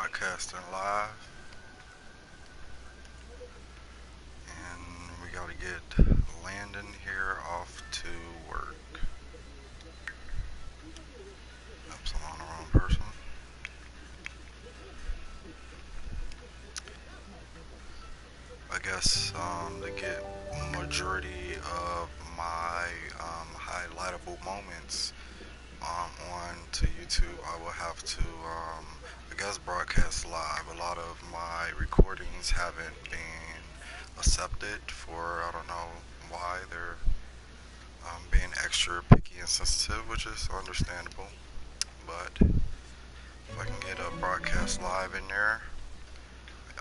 broadcasting live, and we gotta get Landon here off to work. Oops, I'm on the wrong person. I guess to get majority of my highlightable moments on to YouTube, I will have to I guess broadcast live. A lot of my recordings haven't been accepted for I don't know why they're being extra picky and sensitive, which is understandable. But if I can get a broadcast live in there,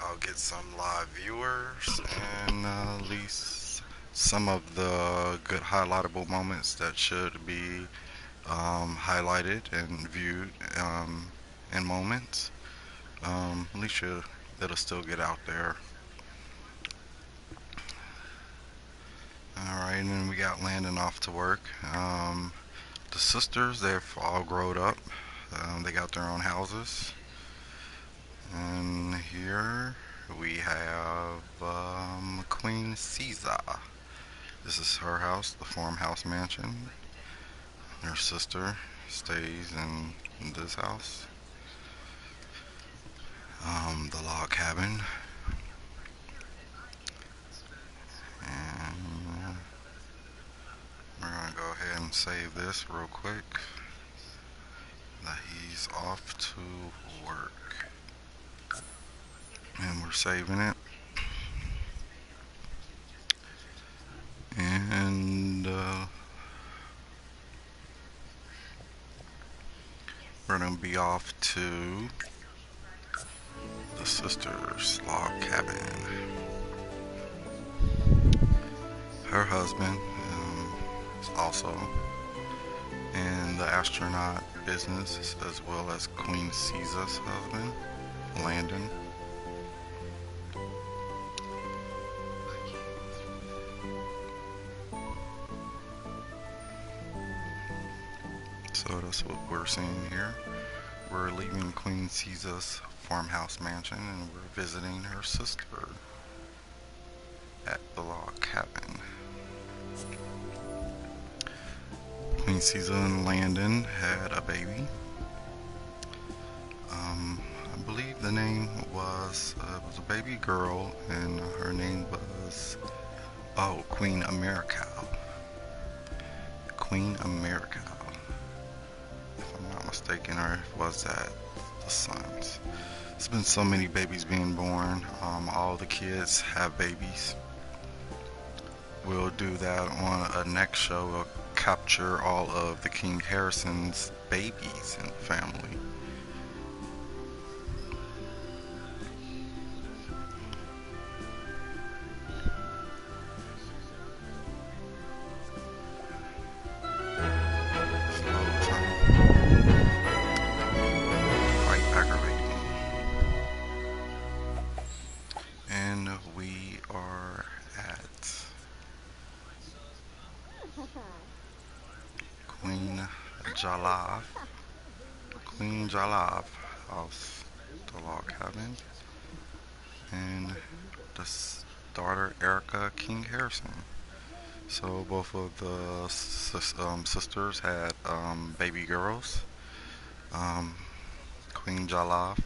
I'll get some live viewers and at least some of the good highlightable moments that should be highlighted and viewed in moments. At least it'll still get out there. Alright, and then we got Landon off to work. The sisters, they've all grown up. They got their own houses. And here we have Queen Caesar. This is her house, the farmhouse mansion. Her sister stays in this house. The log cabin. And we're gonna go ahead and save this real quick. That he's off to work. And we're saving it. And we're gonna be off to the sister's log cabin. Her husband is also in the astronaut business, as well as Queen Caesar's husband, Landon. So that's what we're seeing here. We're leaving Queen Caesar's farmhouse mansion and we're visiting her sister at the log cabin. Queen Caesar and Landon had a baby. I believe the name was a baby girl, and her name was Queen America. Queen America, if I'm not mistaken, or was that the sons? There's been so many babies being born. All the kids have babies. We'll do that on a next show. We'll capture all of the King Harrison's babies in the family. Quite aggravating. And we are at Queen Jalav house, the log cabin, and the daughter Erica King Harrison. So both of the sisters had baby girls. Queen Jalav,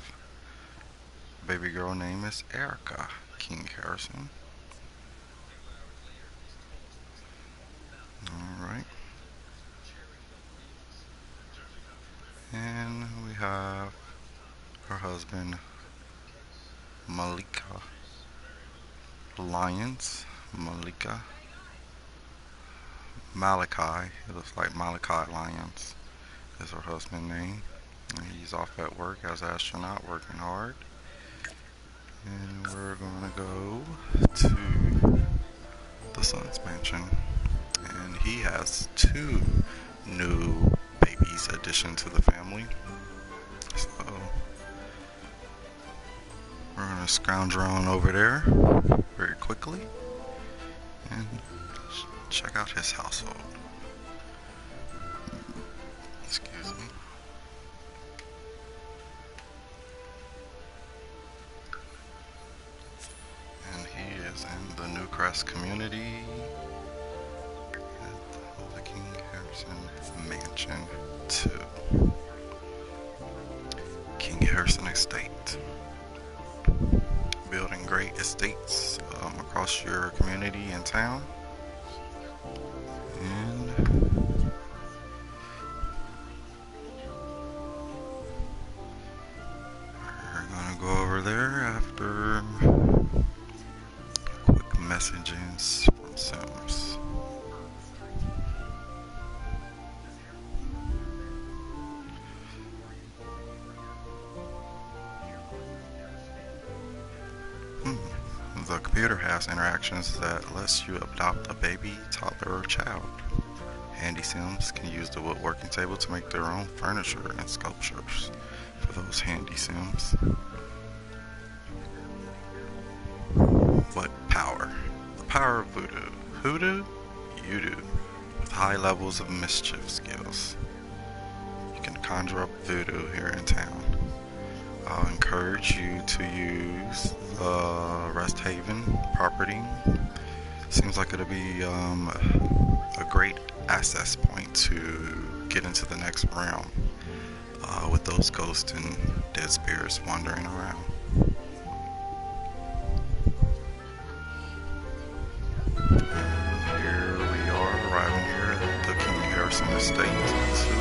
baby girl name is Erica King Harrison. Alright. And we have her husband, Malika Lyons. Malachi, it looks like Malachi Lyons is her husband's name. And he's off at work as an astronaut, working hard. And we're gonna go to the son's mansion. And he has two new babies addition to the family. So we're gonna scrounge on over there very quickly and check out his household. Excuse me. Grass community at the King Harrison Mansion 2. King Harrison Estate. Building great estates across your community and town. And we're gonna go over there after quick messages from Sims. The computer has interactions that lets you adopt a baby, toddler, or child. Handy Sims can use the woodworking table to make their own furniture and sculptures for those handy Sims. What power? The power of voodoo. Hoodoo? You do. With high levels of mischief skills. You can conjure up voodoo here in town. I'll encourage you to use the Rest Haven property. Seems like it'll be a great access point to get into the next realm with those ghosts and dead spirits wandering around. Here we are arriving here at the King Harrison Estate 2.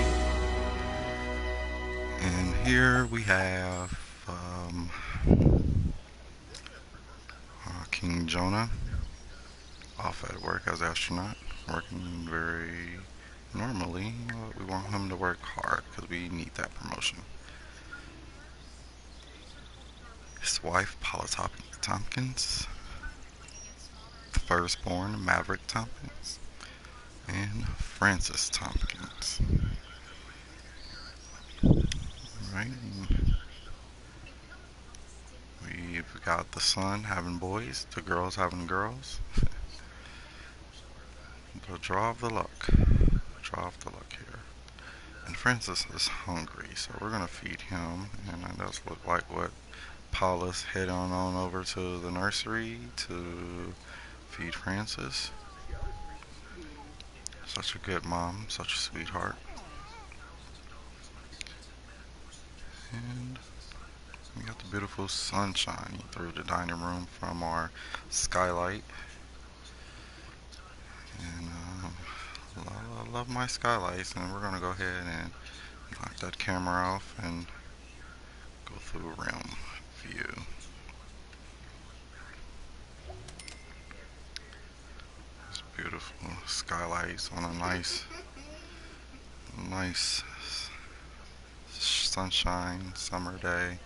And here we have King Jonah off at work as astronaut, working very normally. We want him to work hard because we need that promotion. His wife, Paula Tompkins, the firstborn, Maverick Tompkins, and Francis Tompkins. Right. We've got the son having boys, the girls having girls. The draw of the luck. Draw of the luck here. And Francis is hungry, so we're gonna feed him. And that does look like what Paula's heading on over to the nursery to feed Francis. Such a good mom, such a sweetheart. And we got the beautiful sunshine through the dining room from our skylight. And I love my skylights, and we're gonna go ahead and knock that camera off and go through realm view. It's beautiful skylights on a nice sunshine summer day,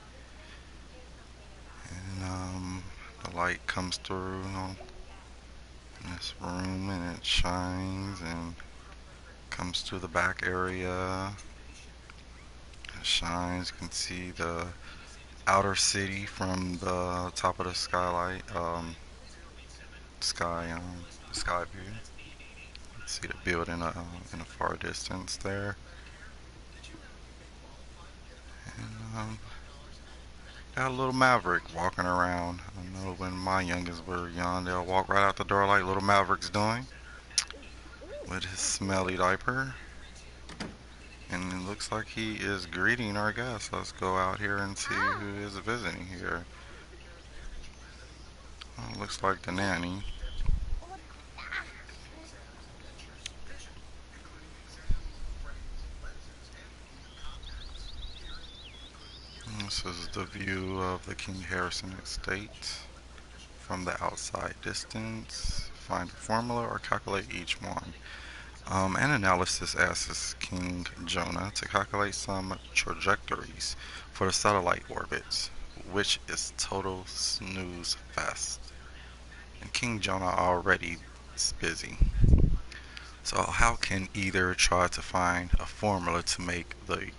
and the light comes through in this room, and it shines and comes through the back area. It shines. You can see the outer city from the top of the skylight, sky view. See the building in a far distance there. And got a little Maverick walking around. I know when my youngest were young, they'll walk right out the door like little Maverick's doing with his smelly diaper. And it looks like he is greeting our guests. Let's go out here and see who is visiting here. Looks like the nanny. This is the view of the King Harrison Estate from the outside distance. Find a formula or calculate each one. An analysis asks King Jonah to calculate some trajectories for the satellite orbits, which is total snooze fest. And King Jonah already is busy. So how can either try to find a formula to make the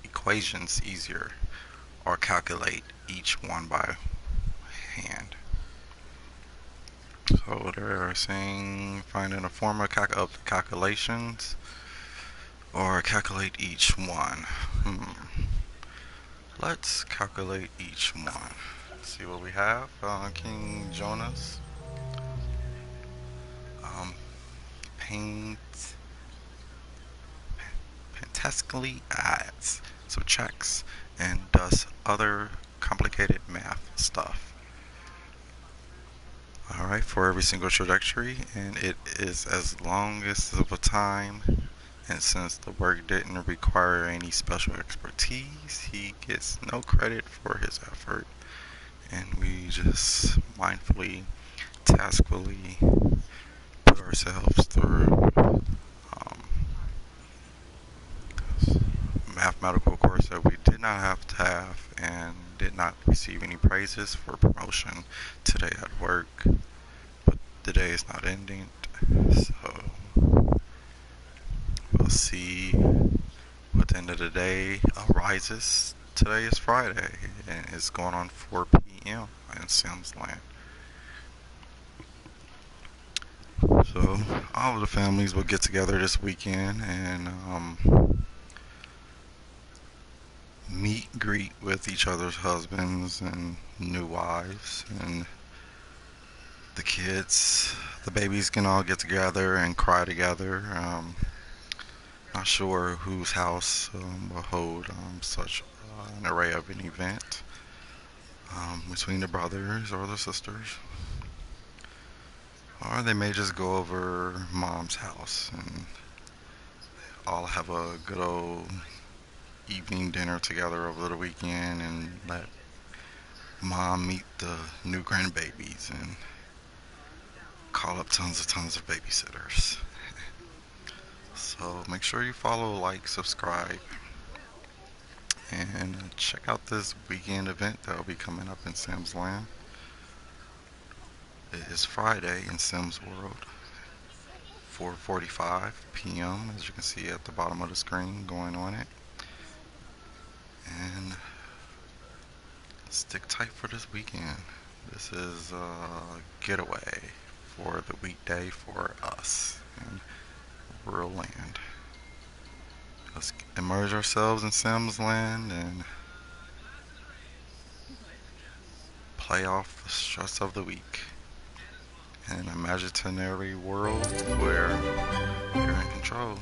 equations easier or calculate each one by hand? So they're saying finding a formula of the calculations or calculate each one. Let's calculate each one. Let's see what we have. King Jonas. paint fantastically adds, subtracts, and does other complicated math stuff. Alright, for every single trajectory, and it is as long as of a time. And since the work didn't require any special expertise, he gets no credit for his effort. And we just mindfully, taskfully put ourselves through mathematical course that we did not have to have and did not receive any praises for promotion today at work. But the day is not ending, so we'll see what the end of the day arises. Today is Friday and it's going on 4 p.m. in Sims Land. So all of the families will get together this weekend and meet, greet with each other's husbands and new wives, and the kids, the babies can all get together and cry together. Not sure whose house will hold such an array of an event between the brothers or the sisters. Or they may just go over mom's house and all have a good old evening dinner together over the weekend and let mom meet the new grandbabies and call up tons of babysitters. So make sure you follow, like, subscribe, and check out this weekend event that will be coming up in Sims Land. It is Friday in Sims World, 4:45 p.m. as you can see at the bottom of the screen going on it. And stick tight for this weekend. This is a getaway for the weekday for us in rural land. Let's immerse ourselves in Sims Land and play off the stress of the week in an imaginary world where you're in control.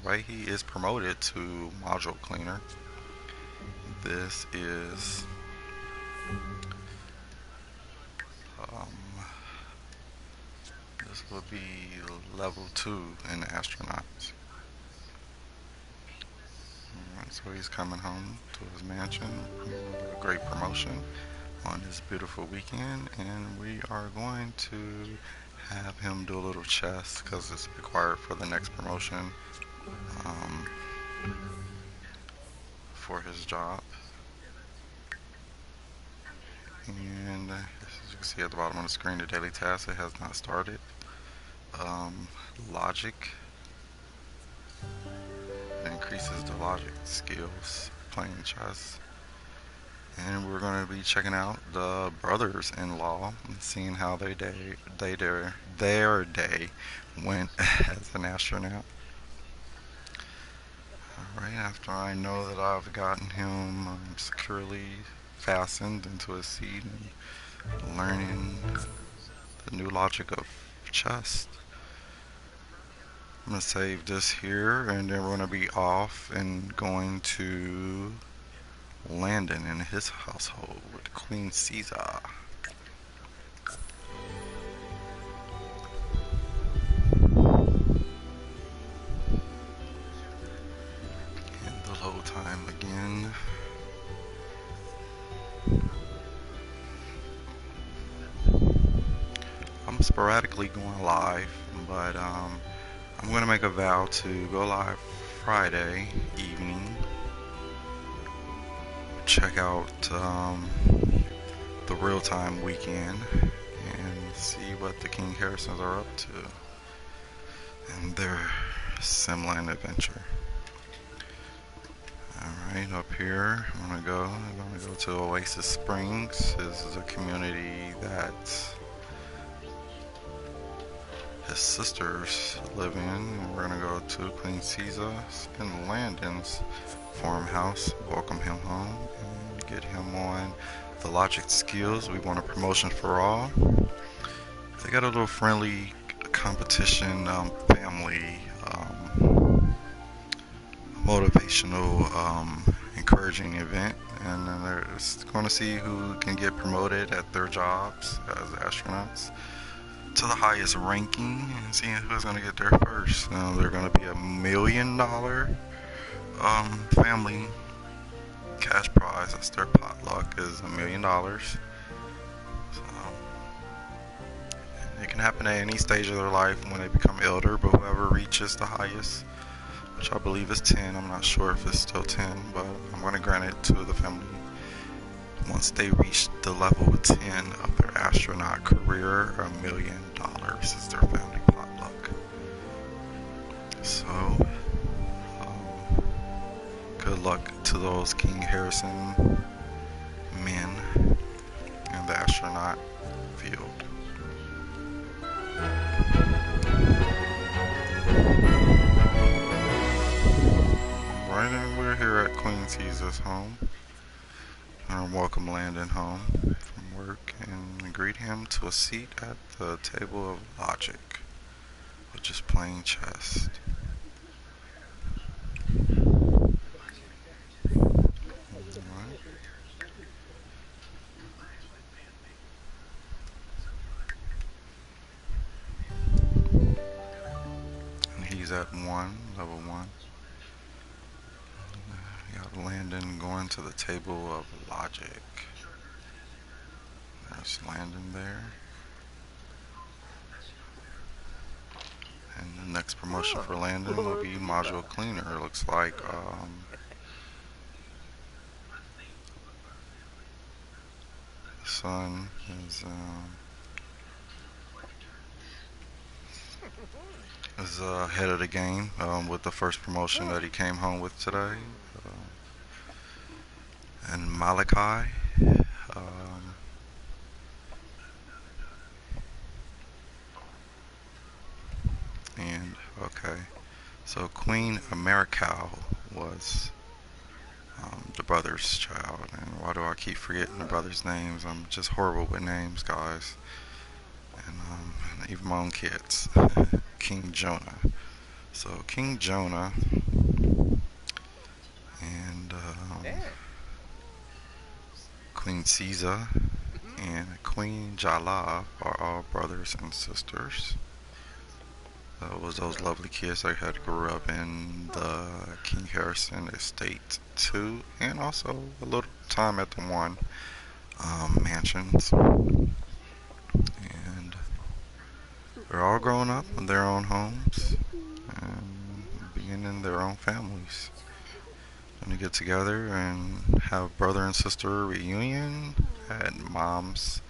Right, he is promoted to module cleaner. This is this will be level 2 in astronauts. Alright, so he's coming home to his mansion. A great promotion on this beautiful weekend, and we are going to have him do a little chess because it's required for the next promotion for his job. And as you can see at the bottom of the screen, the daily task, it has not started. Logic, it increases the logic skills playing chess. And we're going to be checking out the brothers-in-law and seeing how their day went as an astronaut. Alright, after I know that I've gotten him securely fastened into a seat and learning the new logic of chess, I'm going to save this here, and then we're going to be off and going to Landon in his household with Queen Caesar. And the load time again. I'm sporadically going live, but I'm going to make a vow to go live Friday evening. Check out the real-time weekend and see what the King Harrisons are up to and their Simland adventure. Alright, up here I'm gonna go to Oasis Springs. This is a community that his sisters live in, and we're gonna go to Queen Caesar's and Landon's farmhouse, welcome him home, and get him on the logic skills. We want a promotion for all. They got a little friendly competition family motivational encouraging event, and then they're just going to see who can get promoted at their jobs as astronauts to the highest ranking and seeing who's going to get there first. They're going to be $1 million family cash prize. That's their potluck, is $1 million. So it can happen at any stage of their life when they become elder, but whoever reaches the highest, which I believe is 10, I'm not sure if it's still 10, but I'm going to grant it to the family. Once they reach the level of 10 of their astronaut career, $1 million is their family potluck. So, good luck to those King Harrison men in the astronaut field. Right, and we're here at Queen Caesar's home. And welcome Landon home from work and greet him to a seat at the table of logic, which is playing chess. Right. And he's at level 1. You got Landon going to the table of logic. There's Landon there. And the next promotion for Landon will be module cleaner. It looks like son is ahead of the game with the first promotion that he came home with today. And Malachi. And okay, so Queen Americal was the brother's child. And why do I keep forgetting the brother's names? I'm just horrible with names, guys. And even my own kids. King Jonah. So King Jonah and Queen Caesar and Queen Jala are all brothers and sisters. Was those lovely kids that had grew up in the King Harrison estate too, and also a little time at the one mansions. And they're all grown up in their own homes and beginning their own families. Going to get together and have brother and sister reunion at mom's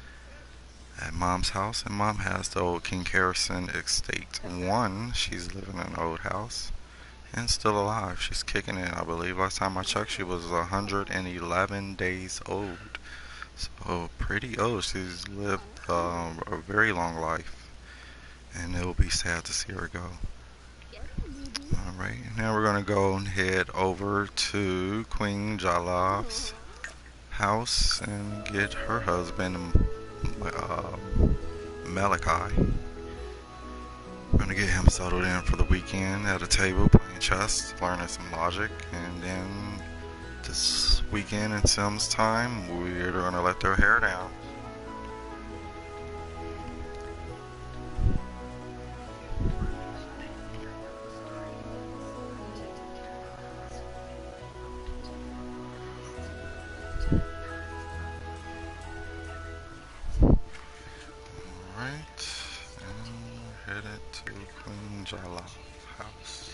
house, and mom has the old King Harrison estate 1. She's living in an old house and still alive. She's kicking it, I believe. Last time I checked, she was 111 days old. So pretty old. She's lived a very long life, and it will be sad to see her go. Alright, now we're going to go and head over to Queen Jala's house and get her husband Malachi. We're going to get him settled in for the weekend at a table playing chess, learning some logic, and then this weekend in Sims time, we're going to let their hair down. Alright, and we're headed to Queen Jala's house.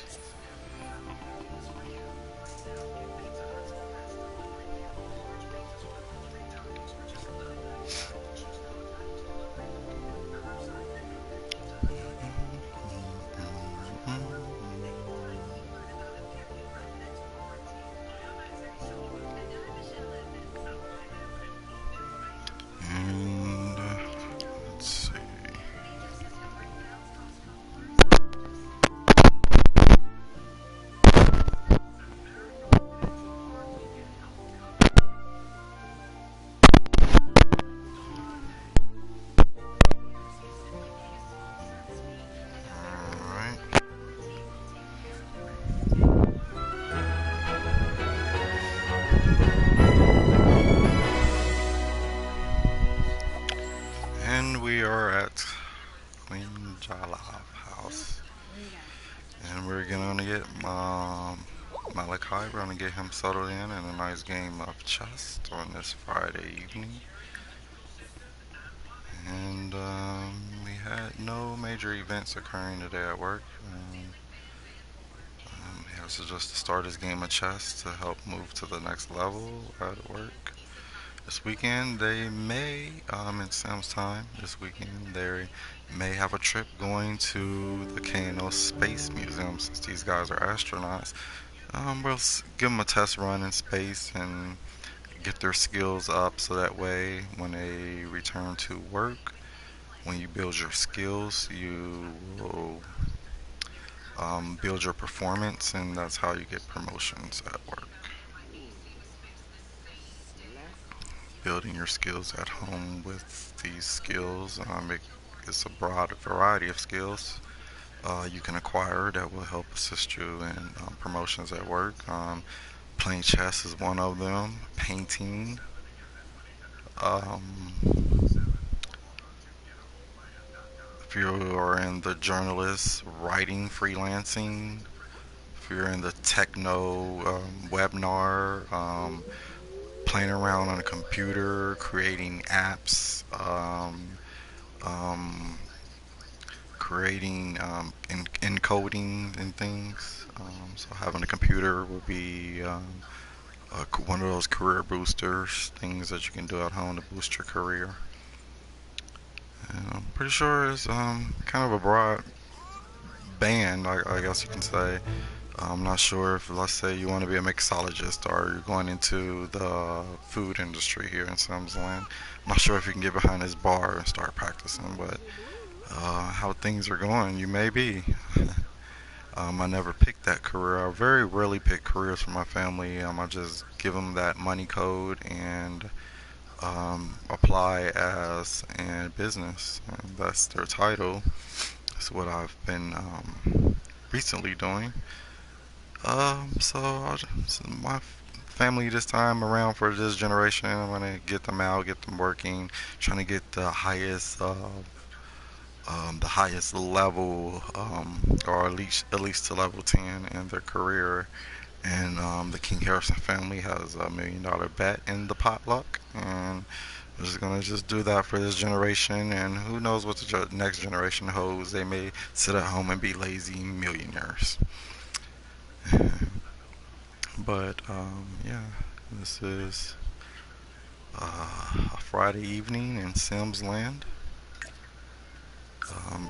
him settled in a nice game of chess on this Friday evening. And we had no major events occurring today at work. He has to just start his game of chess to help move to the next level at work. This weekend, they may, in Sam's time, this weekend, they may have a trip going to the KNO Space Museum since these guys are astronauts. We'll give them a test run in space and get their skills up so that way when they return to work, when you build your skills, you will build your performance, and that's how you get promotions at work. Building your skills at home with these skills, it's a broad variety of skills you can acquire that will help assist you in promotions at work. Playing chess is one of them. Painting. Um, if you are in the journalist, writing, freelancing, if you're in the techno webinar, playing around on a computer, creating apps, um, creating encoding and things. So having a computer will be one of those career boosters, things that you can do at home to boost your career. And I'm pretty sure it's kind of a broad band, I guess you can say. I'm not sure if, let's say, you want to be a mixologist or you're going into the food industry here in Sims-Land. I'm not sure if you can get behind this bar and start practicing, but how things are going, you may be. I never picked that career. I very rarely pick careers for my family. I just give them that money code and apply as a business. And that's their title. That's what I've been recently doing. So my family this time around for this generation, I'm gonna get them out, get them working, trying to get the highest level, or at least to level 10 in their career. And the King Harrison family has $1 million bet in the potluck, and we're just gonna just do that for this generation. And who knows what the next generation holds? They may sit at home and be lazy millionaires. But yeah, this is a Friday evening in Sims Land.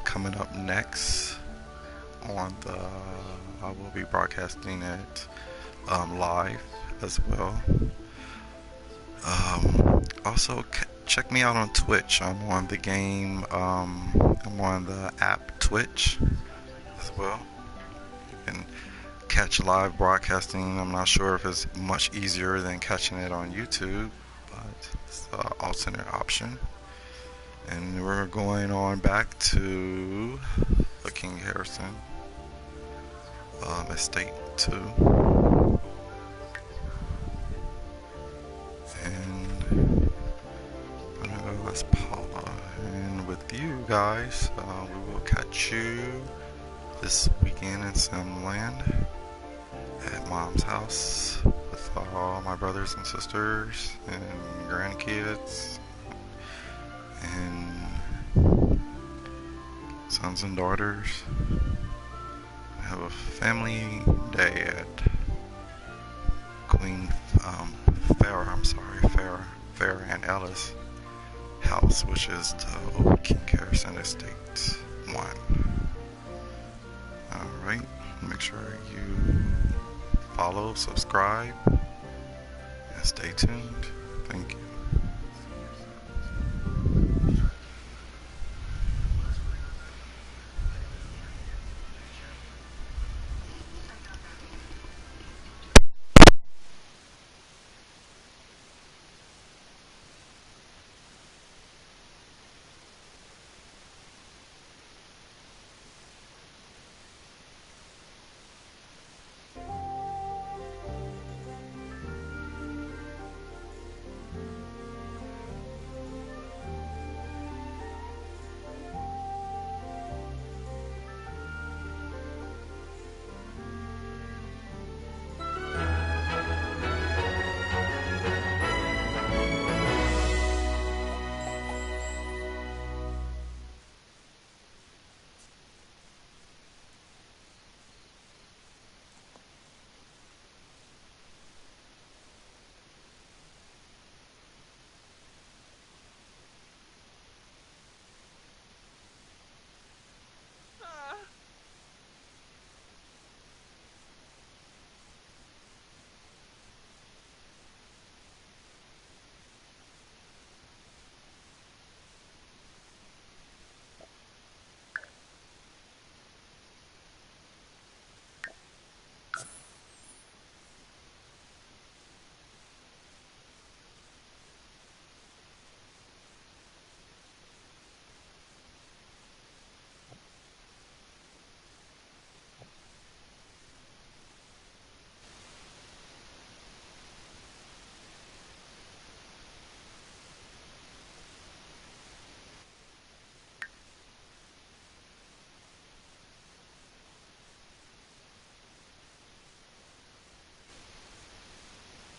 Coming up next on the, I will be broadcasting it live as well. Also, check me out on Twitch. I'm on the game. I'm on the app Twitch as well. You can catch live broadcasting. I'm not sure if it's much easier than catching it on YouTube, but it's an alternate option. And we're going on back to the King Harrison Estate 2. And I'm gonna go as Paula. And with you guys, we will catch you this weekend in Simland at Mom's house with all my brothers and sisters and grandkids and sons and daughters. We have a family day at Queen Farrah and Ellis house, which is the old King Harrison Estate 1. Alright, make sure you follow, subscribe, and stay tuned.